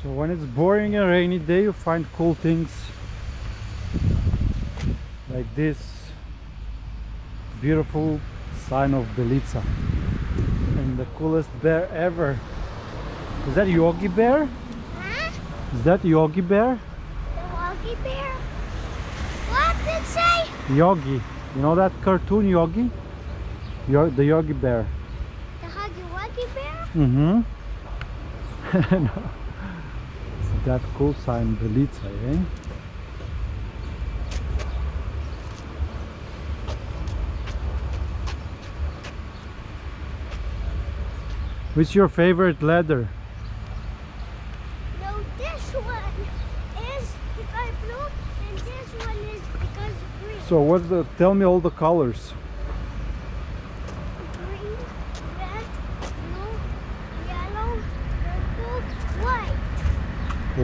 So when it's boring and rainy day, you find cool things like this beautiful sign of Belica and the coolest bear ever. Is that Yogi Bear? Huh? Is that Yogi Bear? The Yogi Bear? What did it say? Yogi. You know that cartoon Yogi? The Yogi Bear. The Huggy Wuggy Bear? Mm-hmm. No. It's that cool sign Belica, eh? What's your favorite leather? No, this one is because blue and this one is because green. So what's the, tell me all the colors. Green, red, blue, yellow, purple, white.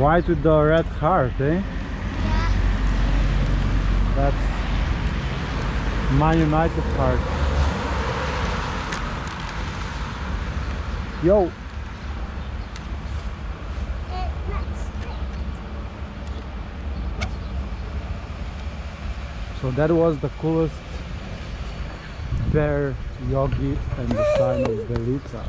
White with the red heart, eh? Yeah. That's Man United heart. Yo, Let's stick. so that was the coolest bear, Yogi, and the sign of Belica.